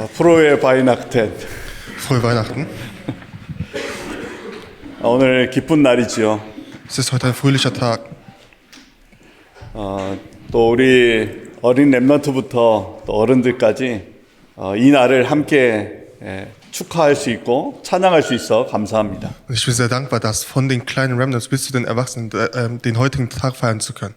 프로의 바이낙텐. Frohe Weihnachten. 오늘 기쁜 날이지요. Es ist heute ein fröhlicher Tag. 또 우리 어린 렘넌트부터 또 어른들까지 이 날을 함께 축하할 수 있고 찬양할 수 있어 감사합니다. Und ich bin sehr dankbar, dass von den kleinen Remnants bis zu den Erwachsenen den heutigen Tag feiern zu können.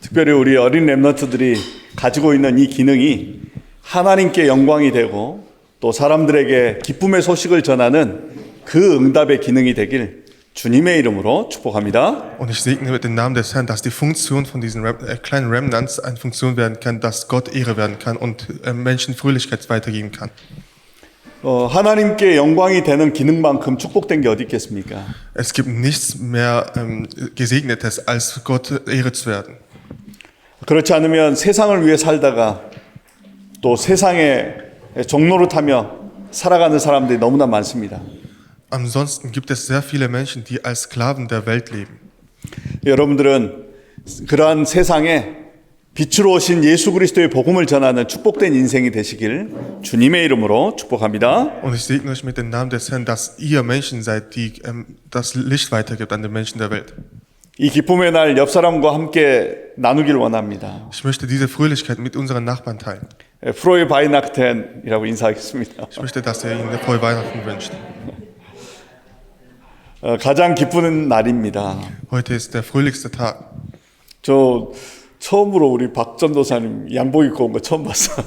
특별히 우리 어린 렘넌트들이 가지고 있는 이 기능이 하나님께 영광이 되고 또 사람들에게 기쁨의 소식을 전하는 그 응답의 기능이 되길 주님의 이름으로 축복합니다. Und ich segne mit dem Namen des Herrn, dass die Funktion von diesen kleinen Remnants eine Funktion werden kann, dass Gott Ehre werden kann und Menschen Fröhlichkeit weitergeben kann. 하나님께 영광이 되는 기능만큼 축복된 게 어디 있겠습니까? Es gibt nichts mehr Gesegnetes, als Gott Ehre zu werden. 그렇지 않으면 세상을 위해 살다가 또 세상의 종로를 타며 살아가는 사람들이 너무나 많습니다. Ansonsten gibt es sehr viele Menschen, die als Sklaven der Welt leben. 여러분들은 그러한 세상에 빛으로 오신 예수 그리스도의 복음을 전하는 축복된 인생이 되시길 주님의 이름으로 축복합니다. Und ich segne euch mit dem Namen des Herrn, dass ihr Menschen seid, die das Licht weitergibt an den Menschen der Welt. 이 기쁨의 날 옆 사람과 함께 나누길 원합니다. Ich möchte diese Fröhlichkeit mit unseren Nachbarn teilen. 프로의 바이낙텐이라고 인사하겠습니다. Ich möchte, dass ihr ihnen frohe Weihnachten wünscht. 가장 기쁜 날입니다. Heute ist der fröhlichste Tag. 저 처음으로 우리 박 전도사님 양복 입고 온 거 처음 봤어.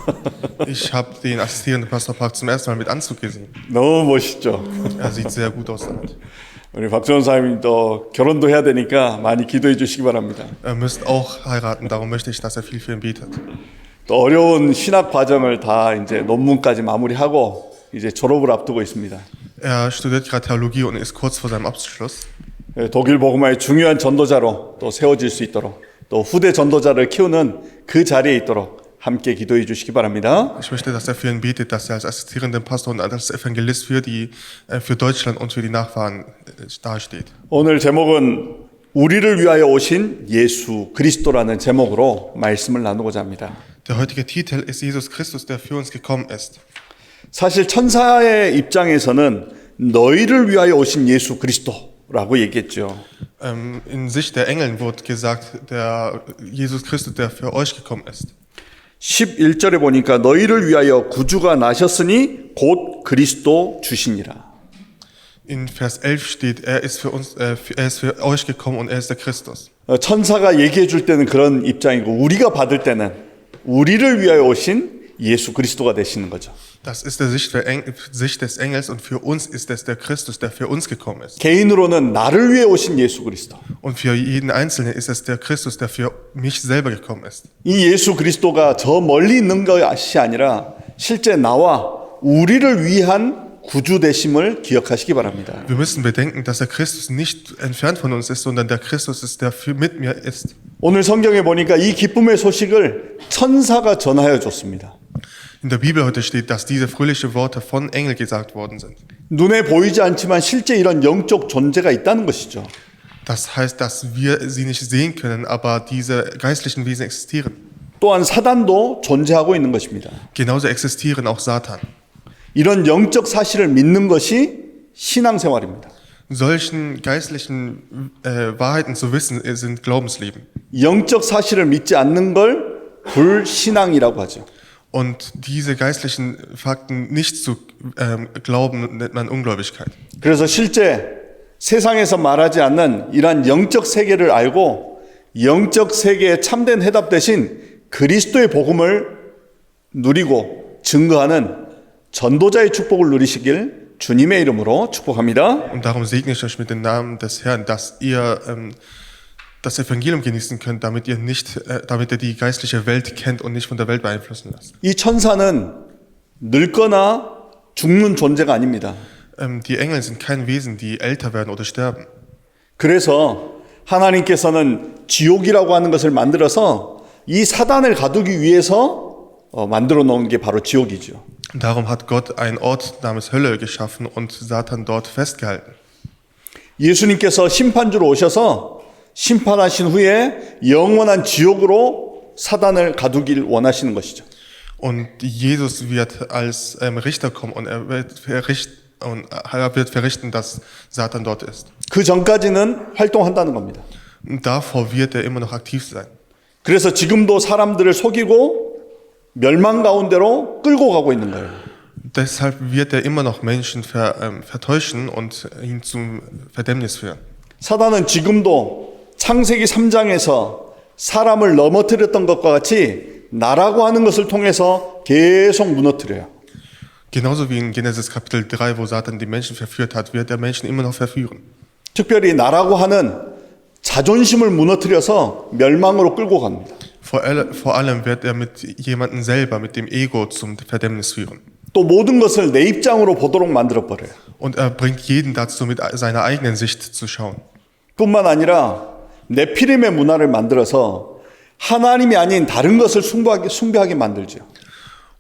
Ich habe den assistierenden Pastor Park zum ersten Mal mit Anzug gesehen. 너무 멋있죠. Er sieht sehr gut aus damit. 우리 박 전도사님 또 결혼도 해야 되니까 많이 기도해 주시기 바랍니다. Er müsste auch heiraten, darum möchte ich, dass er viel für ihn betet. 또 어려운 신학 과정을 다 이제 논문까지 마무리하고 이제 졸업을 앞두고 있습니다. Er studiert gerade Theologie und ist kurz vor seinem Abschluss. 독일 복음화의 중요한 전도자로 또 세워질 수 있도록 또 후대 전도자를 키우는 그 자리에 있도록 함께 기도해 주시기 바랍니다. Ich möchte, dass er für ihn betet, dass er als assistierender Pastor und als Evangelist für Deutschland und für die Nachfahren dasteht. 오늘 제목은 우리를 위하여 오신 예수 그리스도라는 제목으로 말씀을 나누고자 합니다. Der heutige Titel ist Jesus Christus, der für uns gekommen ist. 사실 천사의 입장에서는 너희를 위하여 오신 예수 그리스도라고 얘기했죠. In Sicht der Engeln wurde gesagt, der Jesus Christus, der für euch gekommen ist. 11절에 보니까 너희를 위하여 구주가 나셨으니 곧 그리스도 주시니라. In Vers 11 steht, er ist für euch gekommen und er ist der Christus. 천사가 얘기해 줄 때는 그런 입장이고 우리가 받을 때는 우리를 위하여 오신 예수 그리스도가 되시는 거죠. Das ist der Sicht des Engels und für uns ist es der Christus, der für uns gekommen ist. 개인으로는 나를 위해 오신 예수 그리스도. Und für jeden Einzelnen ist es der Christus, der für mich selber gekommen ist. 이 예수 그리스도가 저 멀리 있는 것이 아니라 실제 나와 우리를 위한 구주 되심을 기억하시기 바랍니다. Wir müssen bedenken, dass der Christus nicht entfernt von uns ist, sondern der Christus ist, der mit mir ist. 오늘 성경에 보니까 이 기쁨의 소식을 천사가 전하여 줬습니다. In der Bibel heute steht, dass diese fröhlichen Worte von Engeln gesagt worden sind. 눈에 보이지 않지만 실제 이런 영적 존재가 있다는 것이죠. Das heißt, dass wir sie nicht sehen können, aber diese geistlichen Wesen existieren. 또한 사단도 존재하고 있는 것입니다. Genauso existieren auch Satan. 이런 영적 사실을 믿는 것이 신앙생활입니다. Solchen geistlichen Wahrheiten zu wissen, sind Glaubensleben. 영적 사실을 믿지 않는 걸 불신앙이라고 하죠. Und diese geistlichen Fakten nicht zu glauben, nennt man Ungläubigkeit. 그래서 실제 세상에서 말하지 않는 이러한 영적 세계를 알고 영적 세계에 참된 해답 대신 그리스도의 복음을 누리고 증거하는 전도자의 축복을 누리시길 주님의 이름으로 축복합니다. Und darum segne ich euch mit dem Namen des Herrn, dass ihr das Evangelium genießen könnt, damit ihr die geistliche Welt kennt und nicht von der Welt beeinflussen lasst. 이 천사는 늙거나 죽는 존재가 아닙니다. Die Engel sind kein Wesen, die älter werden oder sterben. 그래서 하나님께서는 지옥이라고 하는 것을 만들어서 이 사단을 가두기 위해서 만들어 놓은 게 바로 지옥이죠. Darum hat Gott einen Ort namens Hölle geschaffen und Satan dort festgehalten. 예수님께서 심판주로 오셔서 심판하신 후에 영원한 지옥으로 사단을 가두길 원하시는 것이죠. Und Jesus wird als Richter kommen und er wird verrichten, dass Satan dort ist. 그 전까지는 활동한다는 겁니다. Und davor wird er immer noch aktiv sein. 그래서 지금도 사람들을 속이고 멸망 가운데로 끌고 가고 있는 거예요. Deshalb wird er immer noch Menschen vertäuschen und ihn zum Verdammnis führen. 사단은 지금도 창세기 3장에서 사람을 넘어뜨렸던 것과 같이 나라고 하는 것을 통해서 계속 무너뜨려요. Genauso wie in Genesis Kapitel 3, wo Satan die Menschen verführt hat, wird er Menschen immer noch verführen. 특별히 나라고 하는 자존심을 무너뜨려서 멸망으로 끌고 갑니다. Vor allem wird er mit jemandem selber, mit dem Ego zum Verdammnis führen. 또 모든 것을 내 입장으로 보도록 만들어버려요. Und er bringt jeden dazu, mit seiner eigenen Sicht zu schauen. 뿐만 아니라 네피림의 문화를 만들어서 하나님이 아닌 다른 것을 숭배하게 만들죠.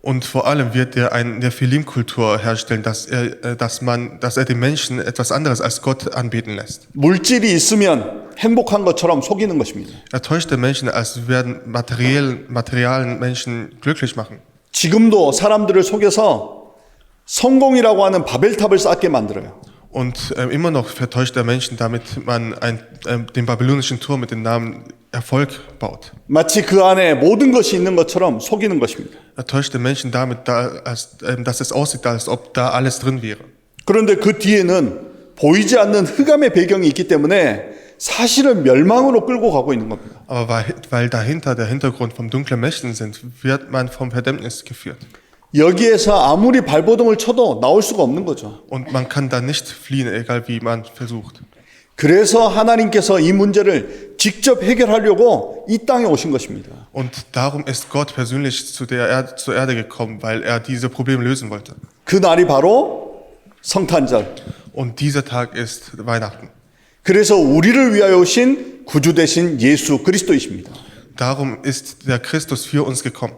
Und vor allem wird er eine Nephilim-Kultur herstellen, dass er den Menschen etwas anderes als Gott anbeten lässt. 물질이 있으면 행복한 것처럼 속이는 것입니다. Er täuscht den Menschen, als werden materialen Menschen glücklich machen. 지금도 사람들을 속여서 성공이라고 하는 바벨탑을 쌓게 만들어요. Und immer noch vertäuscht er Menschen, damit man den babylonischen Turm mit dem Namen Erfolg baut. 마치 그 안에 모든 것이 있는 것처럼 속이는 것입니다. Er täuscht den Menschen damit, dass es aussieht, als ob da alles drin wäre. 그런데 그 뒤에는 보이지 않는 흑암의 배경이 있기 때문에 사실은 멸망으로 끌고 가고 있는 겁니다. Aber weil dahinter der Hintergrund vom dunklen Mächten sind, wird man vom Verdammnis geführt. 여기에서 아무리 발버둥을 쳐도 나올 수가 없는 거죠. Und man kann da nicht fliehen, egal wie man versucht. 그래서 하나님께서 이 문제를 직접 해결하려고 이 땅에 오신 것입니다. Und darum ist Gott persönlich zur Erde gekommen, weil er diese Probleme lösen wollte. 그 날이 바로 성탄절. Und dieser Tag ist Weihnachten. 그래서 우리를 위하여 오신 구주 되신 예수 그리스도이십니다. Darum ist der Christus für uns gekommen.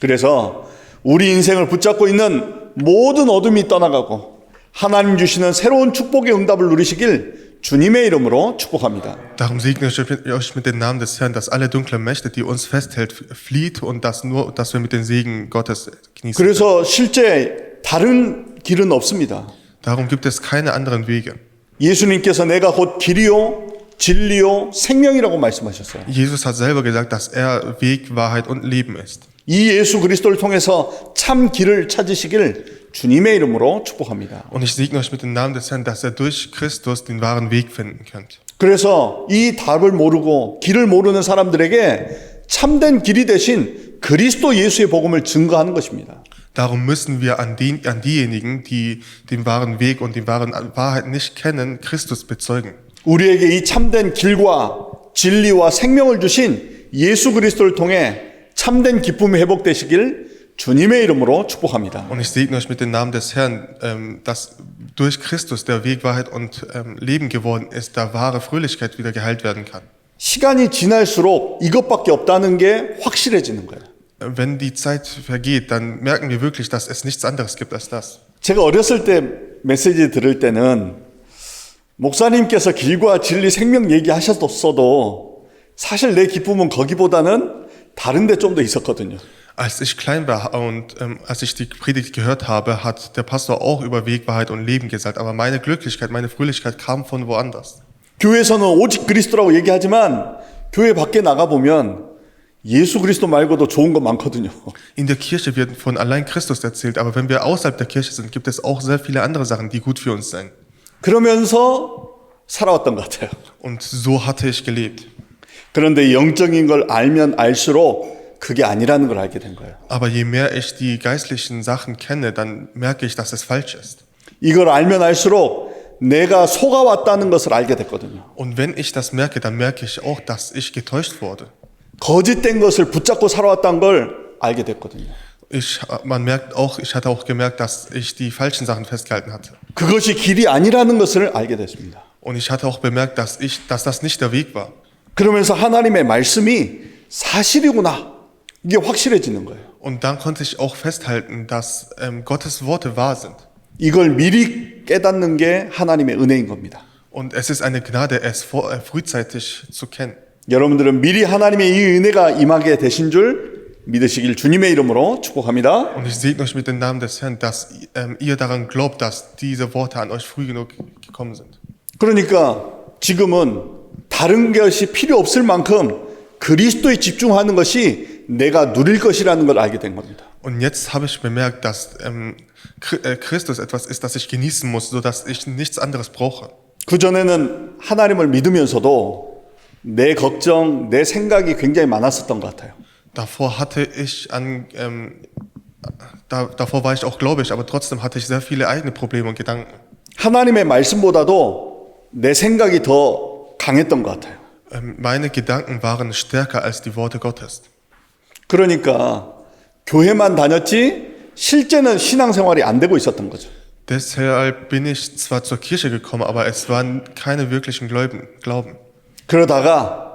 그래서 우리 인생을 붙잡고 있는 모든 어둠이 떠나가고 하나님 주시는 새로운 축복의 응답을 누리시길 주님의 이름으로 축복합니다. Darum segne ich euch mit dem Namen des Herrn, dass alle dunklen Mächte, die uns festhält, flieht und dass wir mit dem Segen Gottes genießen. 그래서 실제 다른 길은 없습니다. Darum gibt es keine anderen Wege. 예수님께서 내가 곧 길이요 진리요 생명이라고 말씀하셨어요. Jesus hat selber gesagt, dass er Weg, Wahrheit und Leben ist. 이 예수 그리스도를 통해서 참 길을 찾으시길 주님의 이름으로 축복합니다. Und ich segne euch mit dem Namen des Herrn, dass ihr durch Christus den wahren Weg finden könnt. 그래서 이 답을 모르고 길을 모르는 사람들에게 참된 길이 되신 그리스도 예수의 복음을 증거하는 것입니다. Darum müssen wir an diejenigen, die den wahren Weg und die wahren Wahrheit nicht kennen, Christus bezeugen. 우리에게 이 참된 길과 진리와 생명을 주신 예수 그리스도를 통해 참된 기쁨이 회복되시길 주님의 이름으로 축복합니다. Und ich segne euch mit dem Namen des Herrn, dass durch Christus der Weg, Wahrheit und Leben geworden ist, da wahre Fröhlichkeit wieder geheilt werden kann. 시간이 지날수록 이것밖에 없다는 게 확실해지는 거예요. Wenn die Zeit vergeht, dann merken wir wirklich, dass es nichts anderes gibt als das. 제가 어렸을 때 메시지 들을 때는 목사님께서 길과 진리, 생명 얘기하셨어도 사실 내 기쁨은 거기보다는 다른 데 좀 더 있었거든요. Als ich klein war und als ich die Predigt gehört habe, hat der Pastor auch über Weg, Wahrheit und Leben gesagt. Aber meine Glücklichkeit, meine Fröhlichkeit kam von woanders. 교회에서는 오직 그리스도라고 얘기하지만 교회 밖에 나가보면 예수 그리스도 말고도 좋은 거 많거든요. In der Kirche wird von allein Christus erzählt, aber wenn wir außerhalb der Kirche sind, gibt es auch sehr viele andere Sachen, die gut für uns sind. 그러면서 살아왔던 것 같아요. Und so hatte ich gelebt. 그런데 영적인 걸 알면 알수록 그게 아니라는 걸 알게 된 거예요. Aber je mehr ich die geistlichen Sachen kenne, dann merke ich, dass es falsch ist. 이걸 알면 알수록 내가 속아왔다는 것을 알게 됐거든요. Und wenn ich das merke, dann merke ich auch, dass ich getäuscht wurde. 거짓된 것을 붙잡고 살아왔다는 걸 알게 됐거든요. Man merkt auch, ich hatte auch gemerkt, dass ich die falschen Sachen festgehalten hatte. 그것이 길이 아니라는 것을 알게 됐습니다. Und ich hatte auch bemerkt, dass das nicht der Weg war. 그러면서 하나님의 말씀이 사실이구나. 이게 확실해지는 거예요. Und dann konnte ich auch festhalten, dass Gottes Worte wahr sind. 이걸 미리 깨닫는 게 하나님의 은혜인 겁니다. Und es ist eine Gnade, es frühzeitig zu kennen. 여러분들은 미리 하나님의 이 은혜가 임하게 되신 줄 Und ich segne euch mit dem Namen des Herrn, dass ihr daran glaubt, dass diese Worte an euch früh genug gekommen sind. 그러니까 지금은 다른 것이 필요 없을 만큼 그리스도에 집중하는 것이 내가 누릴 것이라는 걸 알게 된 겁니다. Und jetzt habe ich bemerkt, dass Christus etwas ist, das ich genießen muss, sodass ich nichts anderes brauche. 그전에는 하나님을 믿으면서도 내 걱정, 내 생각이 굉장히 많았었던 것 같아요. Davor war ich auch gläubig, aber trotzdem hatte ich sehr viele eigene Probleme und Gedanken. 하나님의 말씀보다도 내 생각이 더 강했던 것 같아요. Meine Gedanken waren stärker als die Worte Gottes. 그러니까 교회만 다녔지 실제는 신앙생활이 안 되고 있었던 거죠. Deshalb bin ich zwar zur Kirche gekommen, aber es waren keine wirklichen Glauben. 그러다가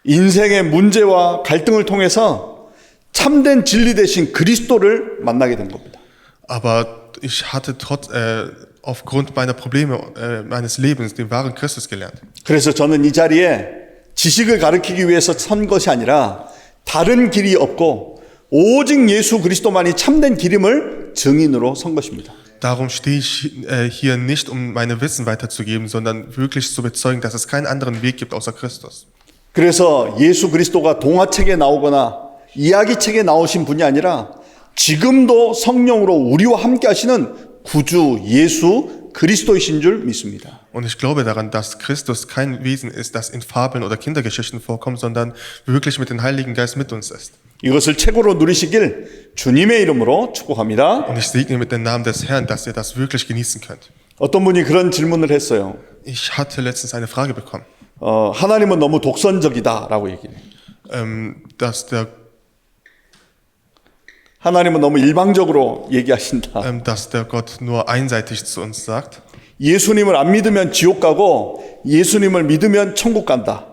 인생의 문제와 갈등을 통해서 참된 진리 대신 그리스도를 만나게 된 겁니다. Aber ich hatte aufgrund meiner Probleme meines Lebens den wahren Christus gelernt. 그래서 저는 이 자리에 지식을 가르치기 위해서 선 것이 아니라 다른 길이 없고 오직 예수 그리스도만이 참된 길임을 증인으로 선 것입니다. Darum stehe ich hier nicht, um meine Wissen weiterzugeben, sondern wirklich zu bezeugen, dass es keinen anderen Weg gibt außer Christus. 그래서 예수 그리스도가 동화책에 나오거나 이야기책에 나오신 분이 아니라 지금도 성령으로 우리와 함께 하시는 구주 예수 그리스도이신 줄 믿습니다. Und ich glaube daran, dass Christus kein Wesen ist, das in Fabeln oder Kindergeschichten vorkommt, sondern wirklich mit dem Heiligen Geist mit uns ist. 이것을 최고로 누리시길 주님의 이름으로 축복합니다. Und ich segne mit dem Namen des Herrn, dass ihr das wirklich genießen könnt. 어떤 분이 그런 질문을 했어요. Ich hatte letztens eine Frage bekommen, 하나님은 너무 독선적이다라고 얘기해요. 하나님은 너무 일방적으로 얘기하신다. dass der Gott nur einseitig zu uns sagt. 예수님을 안 믿으면 지옥 가고 예수님을 믿으면 천국 간다.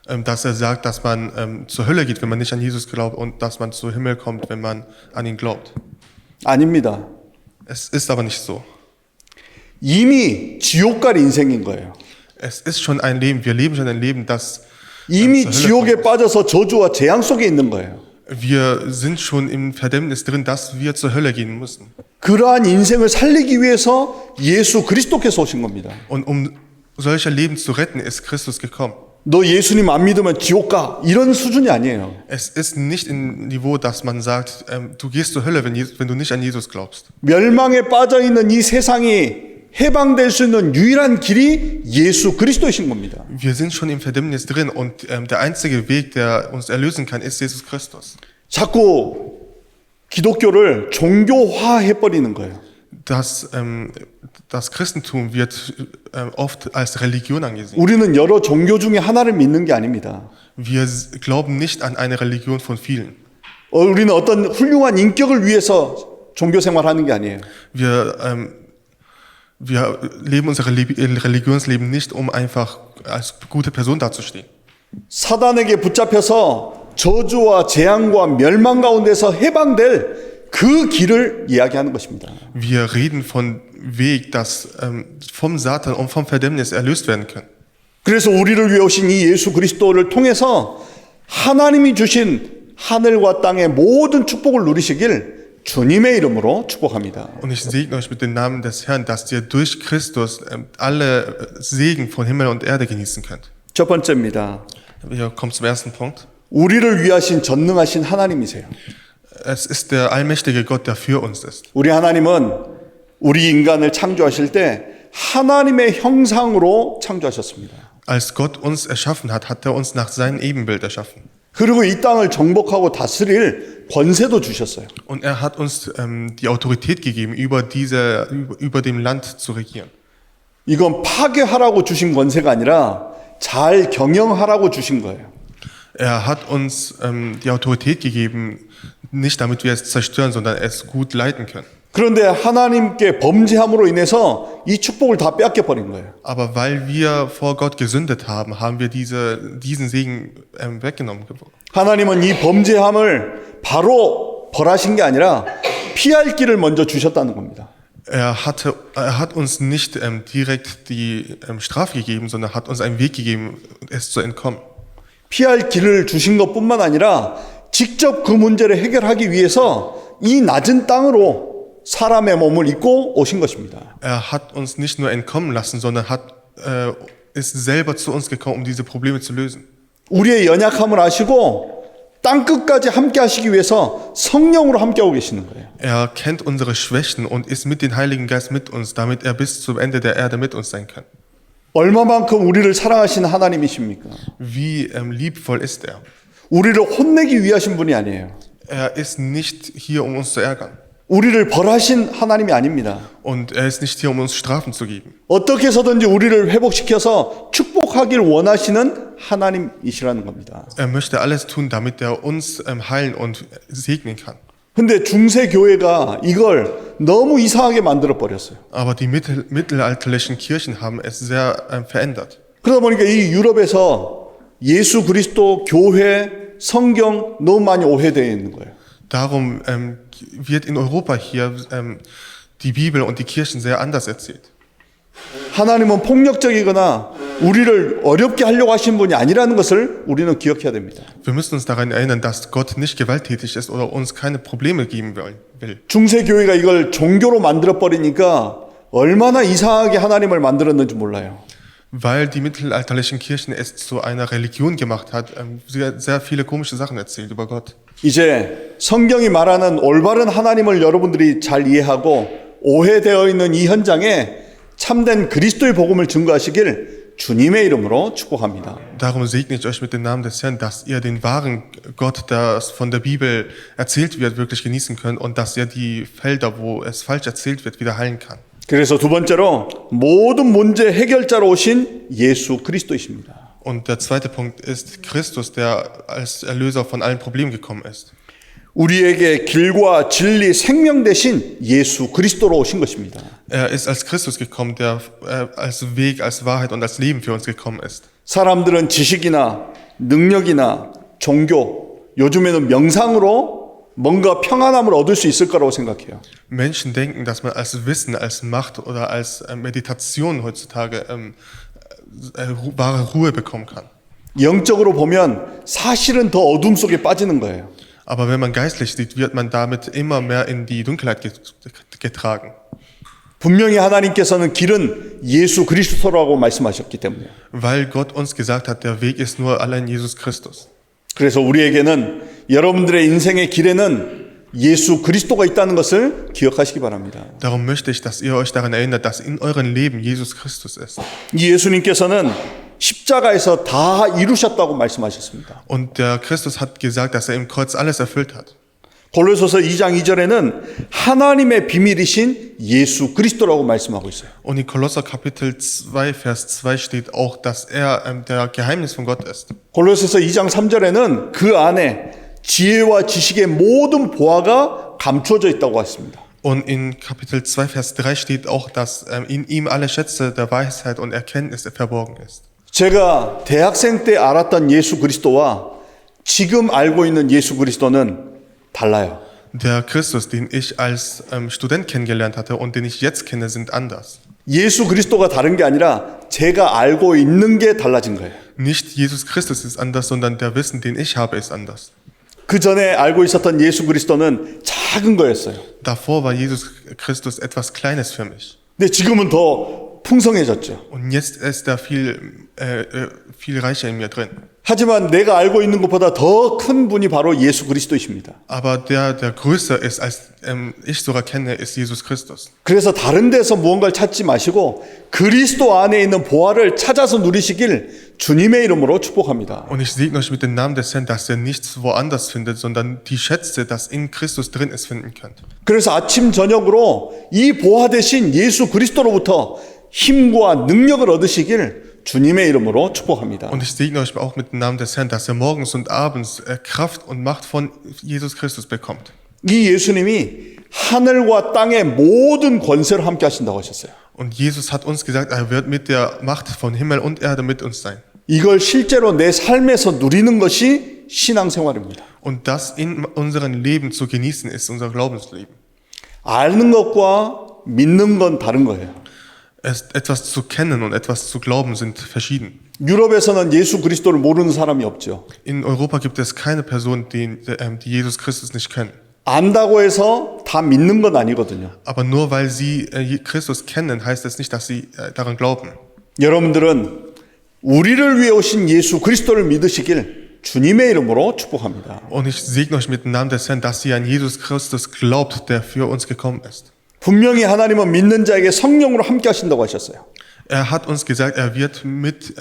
Dass er sagt, dass man zur Hölle geht, wenn man nicht an Jesus glaubt, und dass man zum Himmel kommt, wenn man an ihn glaubt. 아닙니다. Es ist aber nicht so. 이미 지옥 갈 인생인 거예요. Es ist schon ein Leben, wir leben schon ein Leben, das 이미 zur Hölle 지옥에 kommt. 빠져서 저주와 재앙 속에 있는 거예요. Wir sind schon im Verdammnis drin, dass wir zur Hölle gehen müssen. 그러한 인생을 살리기 위해서 예수 그리스도께서 오신 겁니다. Und um solche Leben zu retten, ist Christus gekommen. 너 예수님 안 믿으면 지옥 가. 이런 수준이 아니에요. Es ist nicht im Niveau, dass man sagt, du gehst zur Hölle, wenn du nicht an Jesus glaubst. 멸망에 빠져 있는 이 세상이 해방될 수 있는 유일한 길이 예수 그리스도이신 겁니다. Wir sind schon im Verdammnis drin und der einzige Weg, der uns erlösen kann, ist Jesus Christus. 자꾸 기독교를 종교화해 버리는 거예요. Das Christentum wird oft als Religion angesehen. 우리는 여러 종교 중에 하나를 믿는 게 아닙니다. Wir glauben nicht an eine Religion von vielen. 우리는 어떤 훌륭한 인격을 위해서 종교 생활하는 게 아니에요. Wir leben unser Religionsleben nicht, um einfach als gute Person dazustehen. 사단에게 붙잡혀서 저주와 재앙과 멸망 가운데서 해방될 그 길을 이야기하는 것입니다. Wir reden von Weg, das vom Satan und vom Verdammnis erlöst werden können. 그래서 우리를 위해 오신 이 예수 그리스도를 통해서 하나님이 주신 하늘과 땅의 모든 축복을 누리시길 주님의 이름으로 축복합니다. Und ich segne euch mit dem Namen des Herrn, dass ihr durch Christus alle Segen von Himmel und Erde genießen könnt. 첫 번째입니다. Wir kommen zum ersten Punkt. 우리를 위하신 전능하신 하나님이세요. Es ist der allmächtige Gott, der für uns ist. 우리 하나님은 우리 인간을 창조하실 때 하나님의 형상으로 창조하셨습니다. Als Gott uns erschaffen hat, hat er uns nach seinem Ebenbild erschaffen. 그리고 이 땅을 정복하고 다스릴 권세도 주셨어요. Und er hat uns die Autorität gegeben, über dem Land zu regieren. 이건 파괴하라고 주신 권세가 아니라 잘 경영하라고 주신 거예요. Er hat uns die Autorität gegeben, nicht damit wir es zerstören, sondern es gut leiten können. 그런데 하나님께 범죄함으로 인해서 이 축복을 다 뺏겨 버린 거예요. Aber weil wir vor Gott gesündet haben, haben wir diesen Segen weggenommen. 하나님은 이 범죄함을 바로 벌하신 게 아니라 피할 길을 먼저 주셨다는 겁니다. Er hat uns nicht direkt die Strafe gegeben, sondern hat uns einen Weg gegeben, es zu entkommen. 피할 길을 주신 것뿐만 아니라 직접 그 문제를 해결하기 위해서 이 낮은 땅으로 사람의 몸을 입고 오신 것입니다. hat uns nicht nur entkommen lassen, sondern ist selber zu uns gekommen, um diese Probleme zu lösen. 우리의 연약함을 아시고 땅 끝까지 함께 하시기 위해서 성령으로 함께하고 계시는 거예요. Er kennt unsere Schwächen und ist mit dem Heiligen Geist mit uns, damit er bis zum Ende der Erde mit uns sein kann. 얼마만큼 우리를 사랑하시는 하나님이십니까? Wie liebvoll ist er? 우리를 혼내기 위하신 분이 아니에요. Er ist nicht hier, um uns zu ärgern. 우리를 벌하신 하나님이 아닙니다. Und er ist nicht hier, um uns Strafen zu geben. 어떻게 해서든지 우리를 회복시켜서 축복하길 원하시는 하나님이시라는 겁니다. Er möchte alles tun, damit er uns heilen und segnen kann. 근데 중세 교회가 이걸 너무 이상하게 만들어 버렸어요. Aber die mittelalterlichen Kirchen haben es sehr verändert. 그러다 보니까 이 유럽에서 예수 그리스도, 교회, 성경 너무 많이 오해되어 있는 거예요. Darum wird in Europa hier die Bibel und die Kirchen sehr anders erzählt. 하나님은 폭력적이거나 우리를 어렵게 하려고 하신 분이 아니라는 것을 우리는 기억해야 됩니다. Wir müssen uns daran erinnern, dass Gott nicht gewalttätig ist oder uns keine Probleme geben will. 중세 교회가 이걸 종교로 만들어 버리니까 얼마나 이상하게 하나님을 만들었는지 몰라요. Weil die mittelalterlichen Kirchen es zu einer Religion gemacht hat, sehr viele komische Sachen erzählt über Gott. 이제 성경이 말하는 올바른 하나님을 여러분들이 잘 이해하고 오해되어 있는 이 현장에 참된 그리스도의 복음을 증거하시길 주님의 이름으로 축복합니다. Darum segne ich euch mit dem Namen des Herrn, dass ihr den wahren Gott, der von der Bibel erzählt wird, wirklich genießen könnt und dass ihr die Felder, wo es falsch erzählt wird, wieder heilen kann. 그래서 두 번째로 모든 문제 해결자로 오신 예수 그리스도이십니다. Und der zweite Punkt ist Christus, der als Erlöser von allen Problemen gekommen ist. 우리에게 길과 진리, 생명 대신 예수 그리스도로 오신 것입니다. Er ist als Christus gekommen, der als Weg, als Wahrheit und als Leben für uns gekommen ist. 사람들은 지식이나 능력이나 종교, 요즘에는 명상으로 뭔가 평안함을 얻을 수 있을 거라고 생각해요. Menschen denken, dass man als Wissen, als Macht oder als Meditation heutzutage wahre Ruhe bekommen kann. 영적으로 보면 사실은 더 어둠 속에 빠지는 거예요. Aber wenn man geistlich sieht, wird man damit immer mehr in die Dunkelheit getragen. 분명히 하나님께서는 길은 예수 그리스도라고 말씀하셨기 때문에. Weil Gott uns gesagt hat, der Weg ist nur allein Jesus Christus. 그래서 우리에게는 여러분들의 인생의 길에는 예수 그리스도가 있다는 것을 기억하시기 바랍니다. Darum möchte ich, dass ihr euch daran erinnert, dass in eurem Leben Jesus Christus ist. 이 예수님께서는 십자가에서 다 이루셨다고 말씀하셨습니다. Und der Christus hat gesagt, dass er im Kreuz alles erfüllt hat. 골로새서 2장 2절에는 하나님의 비밀이신 예수 그리스도라고 말씀하고 있어요. Und in Kolosser Kapitel 2, Vers 2 steht auch, dass er der Geheimnis von Gott ist. 골로새서 2장 3절에는 그 안에 지혜와 지식의 모든 보화가 감추어져 있다고 했습니다. Und in Kapitel 2, Vers 3 steht auch, dass in ihm alle Schätze der Weisheit und Erkenntnis verborgen ist. 제가 대학생 때 알았던 예수 그리스도와 지금 알고 있는 예수 그리스도는 달라요. Der Christus, den ich als Student kennengelernt hatte und den ich jetzt kenne, sind anders. 예수 그리스도가 다른 게 아니라 제가 알고 있는 게 달라진 거예요. Nicht Jesus Christus ist anders, sondern der Wissen, den ich habe, ist anders. 그 전에 알고 있었던 예수 그리스도는 작은 거였어요. Davor war Jesus Christus etwas Kleines für mich. 근데 지금은 더 풍성해졌죠. Und jetzt ist er viel reicher in mir drin. 하지만 내가 알고 있는 것보다 더 큰 분이 바로 예수 그리스도이십니다. Aber der größer ist, als ich sogar kenne, ist Jesus Christus. 그래서 다른 데서 무언가를 찾지 마시고 그리스도 안에 있는 보화를 찾아서 누리시길 주님의 이름으로 축복합니다. Und ich segne euch mit dem Namen des Herrn, dass ihr nichts woanders findet, sondern die Schätze, das in Christus drin ist, finden könnt. 그래서 아침 저녁으로 이 보화 대신 예수 그리스도로부터 힘과 능력을 얻으시길 주님의 이름으로 축복합니다. Und ich segne euch auch mit dem Namen des Herrn, dass ihr morgens und abends Kraft und Macht von Jesus Christus bekommt. 이 예수님이 하늘과 땅의 모든 권세를 함께 하신다고 하셨어요. Und Jesus hat uns gesagt, er wird mit der Macht von Himmel und Erde mit uns sein. 이걸 실제로 내 삶에서 누리는 것이 신앙생활입니다. Und das in unserem Leben zu genießen ist unser Glaubensleben. 아는 것과 믿는 건 다른 거예요. Etwas zu kennen und etwas zu glauben sind verschieden. 유럽에서는 예수 그리스도를 모르는 사람이 없죠. In Europa gibt es keine Person, die Jesus Christus nicht kennen. 안다고 해서 다 믿는 건 아니거든요. Aber nur weil sie Christus kennen, heißt es nicht, dass sie daran glauben. 여러분들은 우리를 위해 오신 예수 그리스도를 믿으시길 주님의 이름으로 축복합니다. Und ich segne euch mit dem Namen des Herrn, dass ihr an Jesus Christus glaubt, der für uns gekommen ist. 분명히 하나님은 믿는 자에게 성령으로 함께 하신다고 하셨어요. Er hat uns gesagt, er wird mit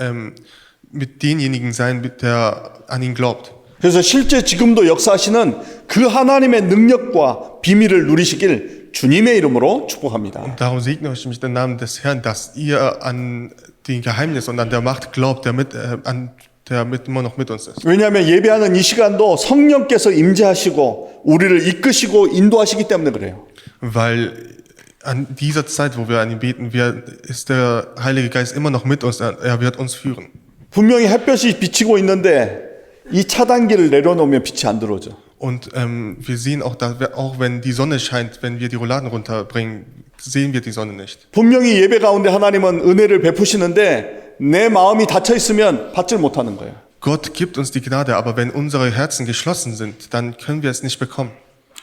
denjenigen sein, der an ihn glaubt. 그래서 실제 지금도 역사하시는 그 하나님의 능력과 비밀을 누리시길 주님의 이름으로 축복합니다. Darum segne ich mit dem Namen des Herrn, dass ihr an den Geheimnis und an der Macht glaubt, der immer noch mit uns ist. 왜냐하면 예배하는 이 시간도 성령께서 임재하시고 우리를 이끄시고 인도하시기 때문에 그래요. Weil an dieser Zeit, wo wir an ihn beten, ist der Heilige Geist immer noch mit uns, er wird uns führen. 분명히 햇볕이 비치고 있는데 이 차단기를 내려놓으면 빛이 안 들어오죠. Und wir sehen auch, auch wenn die Sonne scheint, wenn wir die Rouladen runterbringen, sehen wir die Sonne nicht. 분명히 예배 가운데 하나님은 은혜를 베푸시는데 내 마음이 닫혀 있으면 받질 못하는 거예요. Gott gibt uns die Gnade, aber wenn unsere Herzen geschlossen sind, dann können wir es nicht bekommen.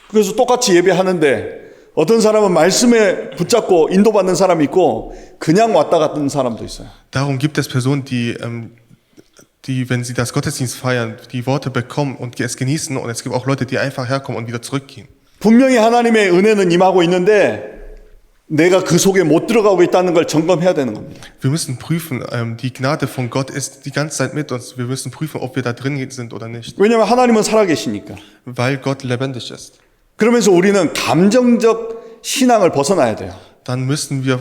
그래서 똑같이 예배하는데 어떤 사람은 말씀에 붙잡고 인도받는 사람이 있고 그냥 왔다 갔던 사람도 있어요. Darum gibt es Personen, die, wenn sie das Gottesdienst feiern, die Worte bekommen und es genießen. Und es gibt auch Leute, die einfach herkommen und wieder zurückgehen. 분명히 하나님의 은혜는 임하고 있는데 내가 그 속에 못 들어가고 있다는 걸 점검해야 되는 겁니다. Wir müssen prüfen, die Gnade von Gott ist die ganze Zeit mit uns. Wir müssen prüfen, ob wir da drin sind oder nicht. 왜냐하면 하나님은 살아계시니까. Weil Gott lebendig ist. 그러면서 우리는 감정적 신앙을 벗어나야 돼요. Dann müssen wir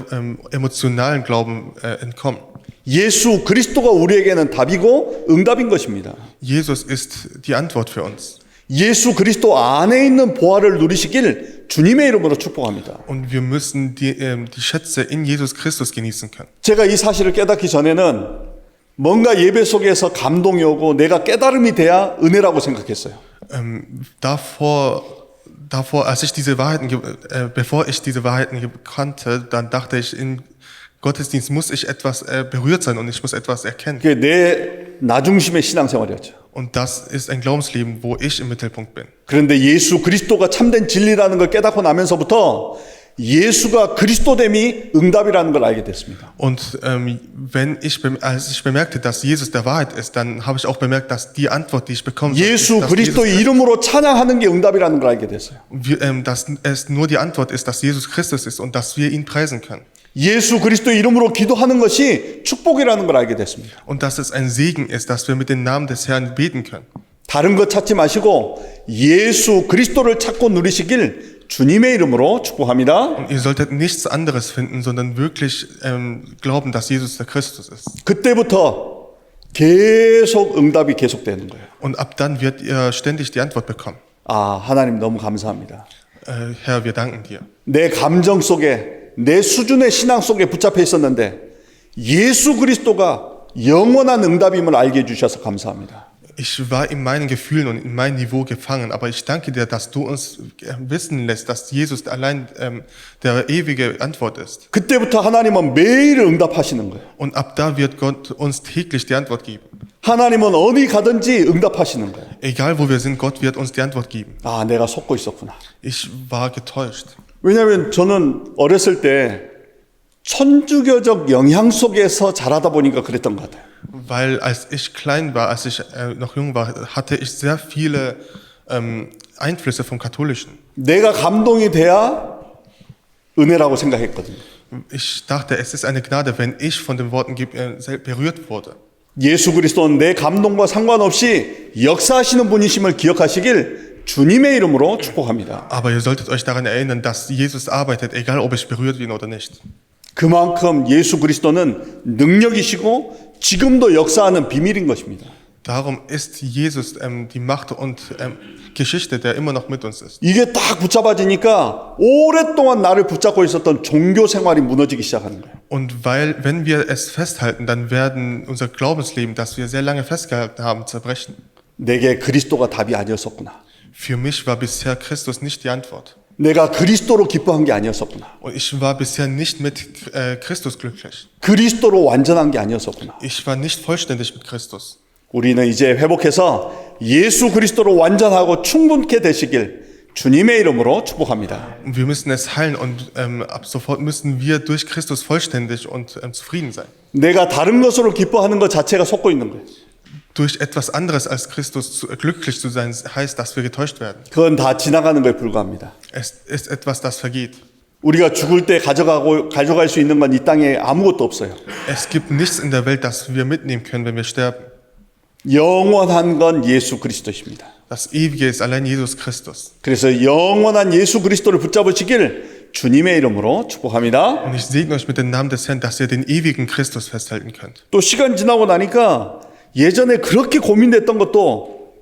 emotionalen Glauben entkommen. 예수 그리스도가 우리에게는 답이고 응답인 것입니다. Jesus ist die Antwort für uns. 예수 그리스도 안에 있는 보화를 누리시길 주님의 이름으로 축복합니다. Und wir müssen die Schätze in Jesus Christus genießen können. 제가 이 사실을 깨닫기 전에는 뭔가 예배 속에서 감동이 오고 내가 깨달음이 돼야 은혜라고 생각했어요. Als ich diese bevor ich diese Wahrheiten kannte, dann dachte ich, in Gottesdienst muss ich etwas berührt sein und ich muss etwas erkennen. 그게 내 나중심의 신앙생활이었죠. Und das ist ein Glaubensleben, wo ich im Mittelpunkt bin. 그런데 예수 그리스도가 참된 진리라는 걸 깨닫고 나면서부터 예수가 그리스도됨이 응답이라는 걸 알게 됐습니다. Und als ich bemerkte, dass Jesus der Wahrheit ist, dann habe ich auch bemerkt, dass die Antwort, die ich bekomme, 예수 그리스도의 이름으로 찬양하는 게 응답이라는 걸 알게 됐어요. dass es nur die Antwort ist, dass Jesus Christus ist und dass wir ihn preisen können. 예수 그리스도의 이름으로 기도하는 것이 축복이라는 걸 알게 됐습니다. Und dass es ein Segen ist, dass wir mit dem Namen des Herrn beten können. 다른 것 찾지 마시고 예수 그리스도를 찾고 누리시길 주님의 이름으로 축복합니다. Und ihr solltet nichts anderes finden, sondern wirklich glauben, dass Jesus der Christus ist. 그때부터 계속 응답이 계속되는 거예요. Und ab dann wird ihr ständig die Antwort bekommen. 아, 하나님 너무 감사합니다. Herr, wir danken dir. 내 감정 속에 내 수준의 신앙 속에 붙잡혀 있었는데 예수 그리스도가 영원한 응답임을 알게 해주셔서 감사합니다. Ich war in meinen Gefühlen und in mein Niveau gefangen, aber ich danke dir, dass du uns wissen lässt, dass Jesus allein der ewige Antwort ist. 그때부터 하나님은 매일 응답하시는 거예요. Und ab da wird Gott uns täglich die Antwort geben. 하나님은 어디 가든지 응답하시는 거예요. Egal wo wir sind, Gott wird uns die Antwort geben. 아, 내가 속고 있었구나. Ich war getäuscht. 왜냐하면 저는 어렸을 때 천주교적 영향 속에서 자라다 보니까 그랬던 것 같아요. Weil als ich klein war, als ich noch jung war, hatte ich sehr viele Einflüsse vom Katholischen. 내가 감동이 돼야 은혜라고 생각했거든요. Ich dachte, es ist eine Gnade, wenn ich von den Worten berührt wurde. 예수 그리스도는 내 감동과 상관없이 역사하시는 분이심을 기억하시길 주님의 이름으로 축복합니다. Aber ihr solltet euch daran erinnern, dass Jesus arbeitet, egal ob ich berührt bin oder nicht. 그만큼 예수 그리스도는 능력이시고 지금도 역사하는 비밀인 것입니다. Darum ist Jesus die Macht und Geschichte, der immer noch mit uns ist. 이게 딱 붙잡아지니까 오랫동안 나를 붙잡고 있었던 종교 생활이 무너지기 시작하는 거예요. Und wenn wir es festhalten, dann werden unser Glaubensleben, das wir sehr lange festgehalten haben, zerbrechen. 내게 그리스도가 답이 아니었었구나. Für mich war bisher Christus nicht die Antwort. 내가 그리스도로 기뻐한 게 아니었었구나. Und ich war bisher nicht mit Christus glücklich. 그리스도로 완전한 게 아니었었구나. Ich war nicht vollständig mit Christus. 우리는 이제 회복해서 예수 그리스도로 완전하고 충분케 되시길 주님의 이름으로 축복합니다. Und wir müssen es heilen und ab sofort müssen wir durch Christus vollständig und zufrieden sein. 내가 다른 것으로 기뻐하는 것 자체가 속고 있는 거예요. Durch etwas anderes als Christus glücklich zu sein, heißt, dass wir getäuscht werden. 그건 다 지나가는 거에 불과합니다. Es ist etwas, das vergeht. 우리가 죽을 때 가져갈 수 있는 건 이 땅에 아무것도 없어요. Es gibt nichts in der Welt, das wir mitnehmen können, wenn wir sterben. 영원한 건 예수 그리스도십니다. Das Ewige ist allein Jesus Christus. 그래서 영원한 예수 그리스도를 붙잡으시길 주님의 이름으로 축복합니다. Und ich segne euch mit dem Namen des Herrn, dass ihr den ewigen Christus festhalten könnt. 또 시간 지나고 나니까 예전에 그렇게 고민됐던 것도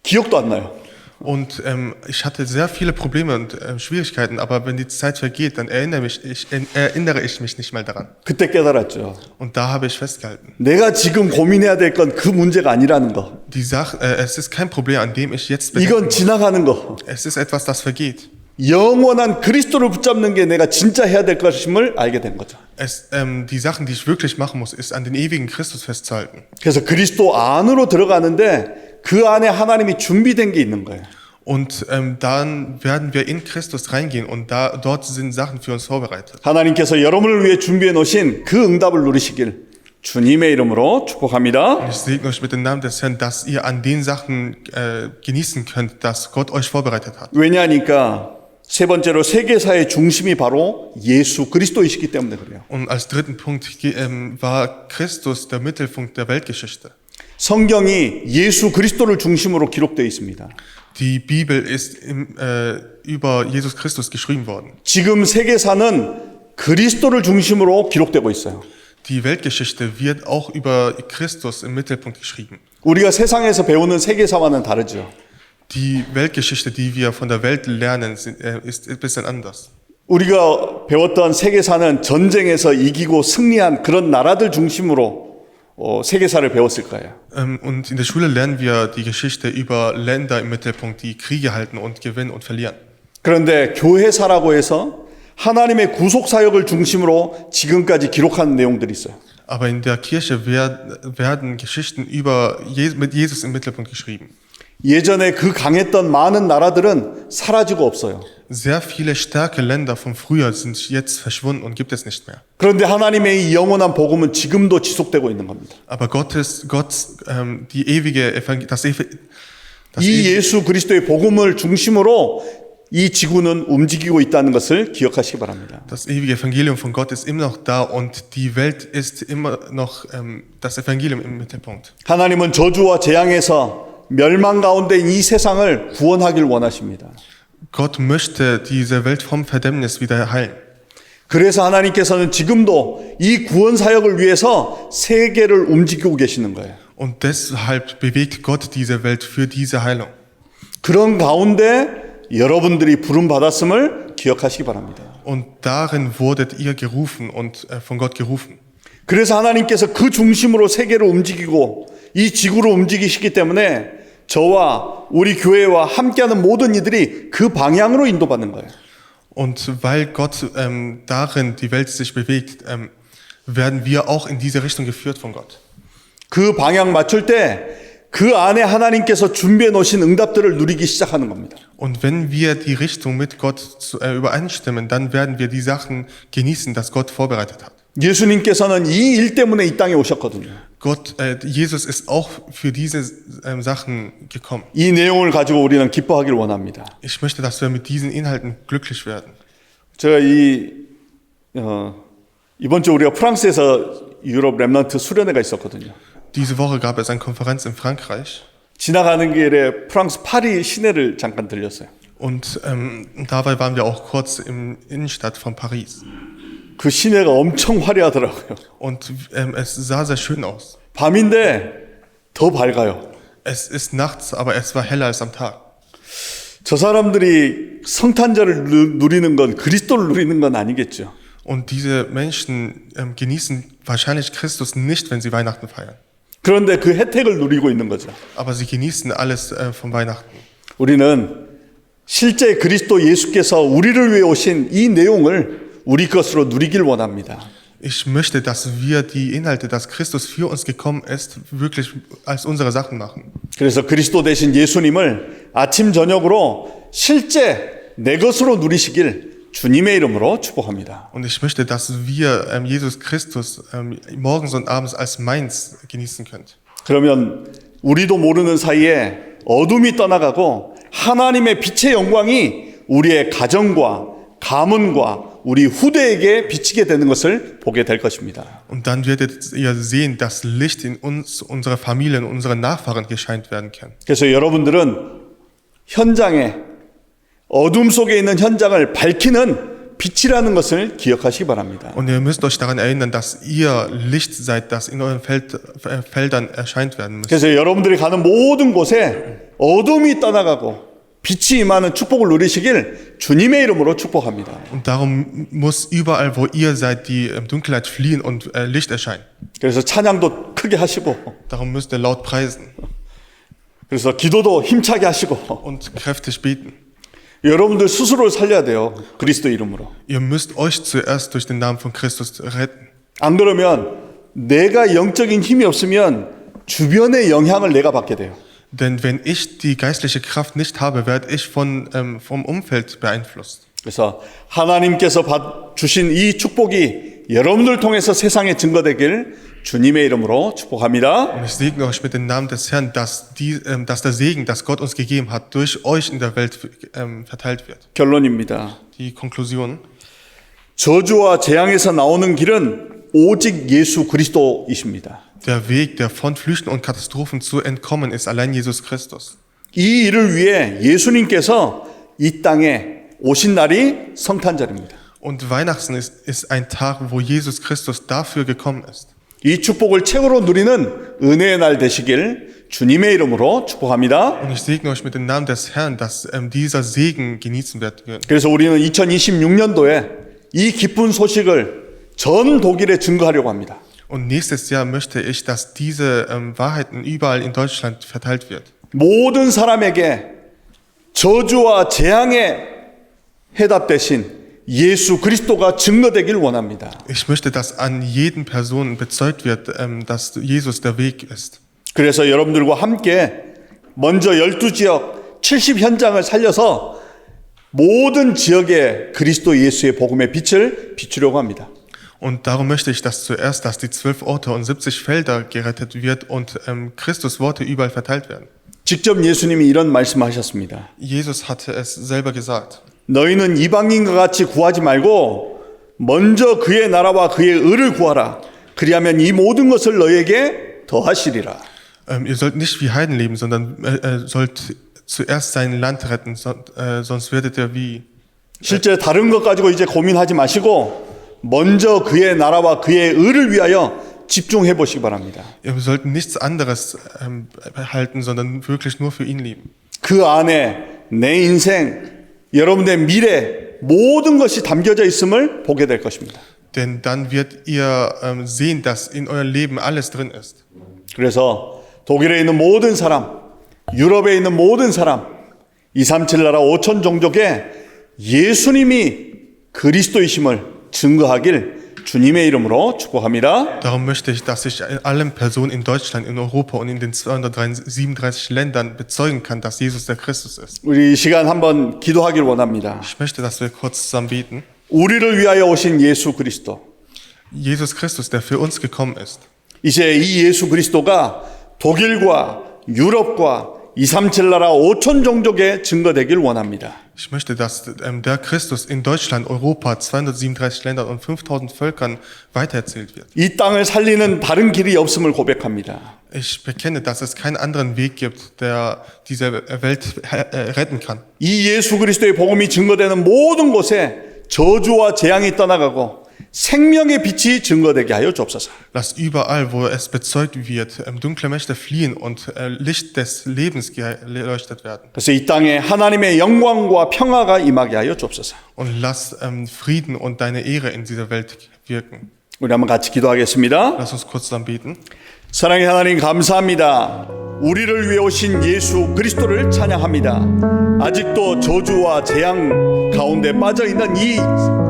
기억도 안 나요. Und ich hatte sehr viele Probleme und Schwierigkeiten, aber wenn die Zeit vergeht, dann erinnere ich mich nicht mal daran. 그때 깨달았죠. Und da habe ich festgehalten. 내가 지금 고민해야 될 건 그 문제가 아니라는 거. Die Sache, es ist kein Problem, an dem ich jetzt 이건 bedenken muss. 지나가는 거. Es ist etwas, das vergeht. 영원한 그리스도를 붙잡는 게 내가 진짜 해야 될 것임을 알게 된 거죠. Die Sachen, die ich wirklich machen muss, ist an den ewigen Christus festzuhalten. 그래서 그리스도 안으로 들어가는데 그 안에 하나님이 준비된 게 있는 거예요. Und dann werden wir in Christus reingehen und dort sind Sachen für uns vorbereitet. 하나님께서 여러분을 위해 준비해 놓으신 그 응답을 누리시길 주님의 이름으로 축복합니다. Ich segne euch mit dem Namen des Herrn, dass ihr an den Sachen genießen könnt, dass Gott euch vorbereitet hat. 왜냐하니까 세 번째로 세계사의 중심이 바로 예수 그리스도이시기 때문에 그래요. Und als dritten Punkt war Christus der Mittelpunkt der Weltgeschichte. 성경이 예수 그리스도를 중심으로 기록되어 있습니다. Die Bibel ist über Jesus Christus geschrieben worden. 지금 세계사는 그리스도를 중심으로 기록되고 있어요. Die Weltgeschichte wird auch über Christus im Mittelpunkt geschrieben. 우리가 세상에서 배우는 세계사와는 다르죠. Die Weltgeschichte, die wir von der Welt lernen, ist ein bisschen anders. 우리가 배웠던 세계사는 전쟁에서 이기고 승리한 그런 나라들 중심으로 세계사를 배웠을 거예요. Und in der Schule lernen wir die Geschichte über Länder im Mittelpunkt, die Kriege halten und gewinnen und verlieren. 그런데 교회사라고 해서 하나님의 구속 사역을 중심으로 지금까지 기록하는 내용들이 있어요. Aber in der Kirche werden Geschichten mit Jesus im Mittelpunkt geschrieben. 예전에 그 강했던 많은 나라들은 사라지고 없어요. Sehr viele starke Länder von früher sind jetzt verschwunden und gibt es nicht mehr. 그런데 하나님의 이 영원한 복음은 지금도 지속되고 있는 겁니다. Aber die ewige 이 예수 그리스도의 복음을 중심으로 이 지구는 움직이고 있다는 것을 기억하시기 바랍니다. Das ewige Evangelium von Gott ist immer noch da und die Welt ist immer noch das Evangelium im Mittelpunkt. 하나님은 저주와 재앙에서 멸망 가운데 이 세상을 구원하길 원하십니다. Gott möchte diese Welt vom Verdammnis wieder heilen. 그래서 하나님께서는 지금도 이 구원 사역을 위해서 세계를 움직이고 계시는 거예요. Und deshalb bewegt Gott diese Welt für diese Heilung. 그런 가운데 여러분들이 부름 받았음을 기억하시기 바랍니다. Und darin wurdet ihr gerufen und von Gott gerufen. 그래서 하나님께서 그 중심으로 세계를 움직이고 이 지구를 움직이시기 때문에 저와 우리 교회와 함께하는 모든 이들이 그 방향으로 인도받는 거예요. Und weil Gott darin die Welt sich bewegt, werden wir auch in diese Richtung geführt von Gott. 그 방향 맞출 때 그 안에 하나님께서 준비해 놓으신 응답들을 누리기 시작하는 겁니다. Und wenn wir die Richtung mit Gott übereinstimmen, dann werden wir die Sachen genießen, das Gott vorbereitet hat. 예수님께서는 이 일 때문에 이 땅에 오셨거든요. Jesus ist auch für diese Sachen gekommen. 이 내용을 가지고 우리는 기뻐하길 원합니다. Ich möchte, dass wir mit diesen Inhalten glücklich werden. 제가 이번 주 우리가 프랑스에서 유럽 렘넌트 수련회가 있었거든요. Diese Woche gab es eine Konferenz in Frankreich. 지나가는 길에 프랑스 파리 시내를 잠깐 들렸어요. Und dabei waren wir auch kurz in Innenstadt von Paris. 그 시내가 엄청 화려하더라고요. Und es sah sehr schön aus. 밤인데 더 밝아요. Es ist nachts, aber es war heller als am Tag. 저 사람들이 성탄절을 누리는 건 그리스도를 누리는 건 아니겠죠. Und diese Menschen genießen wahrscheinlich Christus nicht, wenn sie Weihnachten feiern. 그런데 그 혜택을 누리고 있는 거죠. Aber sie genießen alles von Weihnachten. 우리는 실제 그리스도 예수께서 우리를 위해 오신 이 내용을 우리 것으로 누리길 원합니다. Ich möchte, dass wir die Inhalte, dass Christus für uns gekommen ist, wirklich als unsere Sachen machen. 그래서 그리스도 대신 예수님을 아침 저녁으로 실제 내 것으로 누리시길 주님의 이름으로 축복합니다. Und ich möchte, dass wir Jesus Christus morgens und abends als meins genießen könnt. 그러면 우리도 모르는 사이에 어둠이 떠나가고 하나님의 빛의 영광이 우리의 가정과 가문과 우리 후대에게 비치게 되는 것을 보게 될 것입니다. Und dann werdet ihr sehen, dass Licht in uns, unsere Familien, unsere Nachfahren gescheint werden kann. 그래서 여러분들은 현장에 어둠 속에 있는 현장을 밝히는 빛이라는 것을 기억하시기 바랍니다. Und ihr müsst euch daran erinnern, dass ihr Licht seid, das in euren Feldern erscheint werden muss. 그래서 여러분들이 가는 모든 곳에 어둠이 떠나가고 빛이 임하는 축복을 누리시길 주님의 이름으로 축복합니다. Und darum muss überall, wo ihr seid, die Dunkelheit fliehen und Licht erscheinen. 그래서 찬양도 크게 하시고 Darum müsst ihr laut preisen 그래서 기도도 힘차게 하시고 und kräftig beten. 여러분들 스스로를 살려야 돼요. 그리스도 이름으로. Ihr müsst euch zuerst durch den Namen von Christus retten. 안 그러면 내가 영적인 힘이 없으면 주변의 영향을 내가 받게 돼요. Denn wenn ich die geistliche Kraft nicht habe, werde ich vom Umfeld beeinflusst. 그래서 하나님께서 주신 이 축복이 여러분들 통해서 세상에 증거되길 주님의 이름으로 축복합니다. Und ich segne euch mit dem Namen des Herrn, dass der Segen, das Gott uns gegeben hat, durch euch in der Welt verteilt wird. 결론입니다. Die Konklusion. 저주와 재앙에서 나오는 길은 오직 예수 그리스도이십니다. Der Weg, der von Flüchten und Katastrophen zu entkommen, ist allein Jesus Christus. 이 일을 위해 예수님께서 이 땅에 오신 날이 성탄절입니다. Und Weihnachten ist ein Tag, wo Jesus Christus dafür gekommen ist. 이 축복을 최고로 누리는 은혜의 날 되시길 주님의 이름으로 축복합니다. Und ich segne euch mit dem Namen des Herrn, dass dieser Segen genießen wird. 그래서 우리는 2026년도에 이 기쁜 소식을 전 독일에 증거하려고 합니다. Und nächstes Jahr möchte ich, dass diese Wahrheiten überall in Deutschland verteilt wird. 모든 사람에게 저주와 재앙의 해답 대신 예수 그리스도가 증거되길 원합니다. Ich möchte, dass an jeden Person bezeugt wird, dass Jesus der Weg ist. 그래서 여러분들과 함께 먼저 12지역 70현장을 살려서 모든 지역에 그리스도 예수의 복음의 빛을 비추려고 합니다. Und darum möchte ich, dass zuerst, dass die 12 Orte und 70 Felder gerettet wird und Christus Worte überall verteilt werden. 직접 예수님이 이런 말씀하셨습니다. Jesus hatte es selber gesagt. 너희는 이방인과 같이 구하지 말고 먼저 그의 나라와 그의 의를 구하라. 그리하면 이 모든 것을 너희에게 더하시리라. Ihr sollt nicht wie Heiden leben, sondern sollt zuerst sein Land retten, sonst werdet ihr wie... 실제 다른 것 가지고 이제 고민하지 마시고 먼저 그의 나라와 그의 의를 위하여 집중해 보시기 바랍니다. Ihr sollt nichts anderes halten, sondern wirklich nur für ihn leben. 그 안에 내 인생, 여러분의 미래 모든 것이 담겨져 있음을 보게 될 것입니다. Denn dann wird ihr sehen, dass in eurem Leben alles drin ist. 그래서 독일에 있는 모든 사람, 유럽에 있는 모든 사람, 237 나라 5천 종족에 예수님이 그리스도이심을 증거하길 주님의 이름으로 축복합니다. Darum möchte ich, dass ich allen Personen in Deutschland, in Europa und in den 237 Ländern bezeugen kann, dass Jesus der Christus ist. 우리 이 시간 한번 기도하길 원합니다. Ich möchte, dass wir kurz zusammen beten. 우리를 위하여 오신 예수 그리스도. Jesus Christus, der für uns gekommen ist. 이제 이 예수 그리스도가 독일과 유럽과 237 나라 5천 종족에 증거되길 원합니다. Ich möchte, dass der Christus in Deutschland, Europa, 237 Ländern und 5000 Völkern weitererzählt wird. 이 땅을 살리는 다른 길이 없음을 고백합니다. Ich bekenne, dass es keinen anderen Weg gibt, der diese Welt retten kann. 이 예수 그리스도의 복음이 증거되는 모든 곳에 저주와 재앙이 떠나가고 생명의 빛이 증거되게 하여 주옵소서. Lass überall, wo es bezeugt wird, dunkle Mächte fliehen und Licht des Lebens geleuchtet werden. 그래서 이 땅에 하나님의 영광과 평화가 임하게 하여 주옵소서. Und lass Frieden und deine Ehre in dieser Welt wirken. 우리 한번 같이 기도하겠습니다. Lass uns kurz zusammen beten. 사랑의 하나님 감사합니다. 우리를 위해 오신 예수 그리스도를 찬양합니다. 아직도 저주와 재앙 가운데 빠져있는 이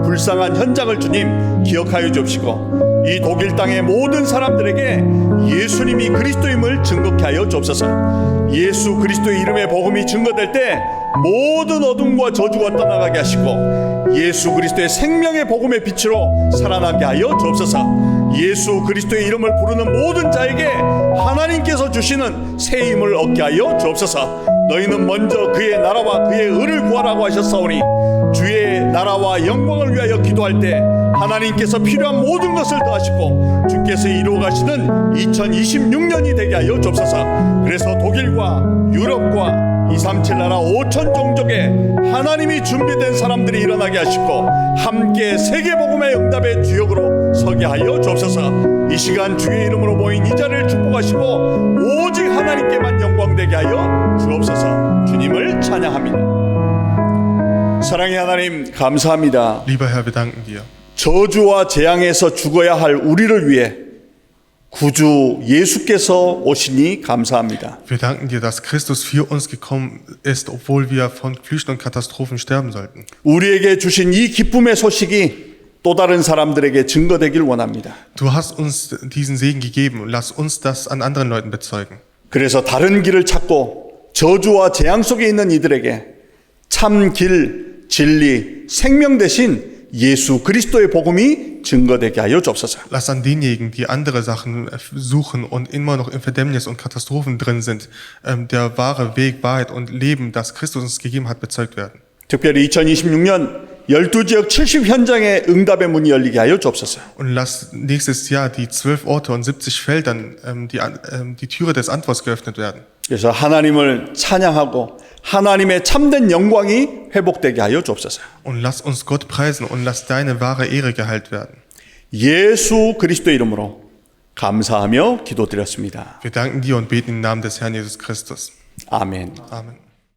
불쌍한 현장을 주님 기억하여 주옵시고 이 독일 땅의 모든 사람들에게 예수님이 그리스도임을 증거케 하여 주옵소서. 예수 그리스도의 이름의 복음이 증거될 때 모든 어둠과 저주가 떠나가게 하시고 예수 그리스도의 생명의 복음의 빛으로 살아나게 하여 주옵소서. 예수 그리스도의 이름을 부르는 모든 자에게 하나님께서 주시는 새 힘을 얻게 하여 주옵소서. 너희는 먼저 그의 나라와 그의 의를 구하라고 하셨사오니 주의 나라와 영광을 위하여 기도할 때 하나님께서 필요한 모든 것을 더하시고 주께서 이루어 가시는 2026년이 되게 하여 주옵소서. 그래서 독일과 유럽과 237 나라 5천 종족에 하나님이 준비된 사람들이 일어나게 하시고 함께 세계복음의 응답의 주역으로 서게 하여 주옵소서. 이 시간 주의 이름으로 모인 이 자리를 축복하시고 오직 하나님께만 영광되게 하여 주옵소서. 주님을 찬양합니다. 사랑의 하나님 감사합니다. Lieber Herr, wir danken dir. 저주와 재앙에서 죽어야 할 우리를 위해 구주 예수께서 오시니 감사합니다. Wir danken dir, dass Christus für uns gekommen ist, obwohl wir von Flüchten und Katastrophen sterben sollten. 우리에게 주신 이 기쁨의 소식이 또 다른 사람들에게 증거되길 원합니다. Du hast uns diesen Segen gegeben. Lass uns das an anderen Leuten bezeugen. 그래서 다른 길을 찾고 저주와 재앙 속에 있는 이들에게 참 길, 진리, 생명 대신 예수 그리스도의 복음이 증거되게 하여 주옵소서. Lass an denjenigen, die andere Sachen suchen und immer noch in Verdammnis und Katastrophen drin sind, der wahre Weg, Wahrheit und Leben, das Christus uns gegeben hat, bezeugt werden. 특별히 2026년 12지역 70현장의 응답의 문이 열리게 하여 주옵소서. Und lass nächstes Jahr die 12 Orte und 70 Feldern die Türe des Antworts geöffnet werden. 그래서 하나님을 찬양하고 하나님의 참된 영광이 회복되게 하여 주옵소서. Und lass uns Gott preisen und lass deine wahre Ehre geheilt werden. 예수 그리스도의 이름으로 감사하며 기도드렸습니다. Wir danken dir und beten im Namen des Herrn Jesus Christus. 아멘. Amen.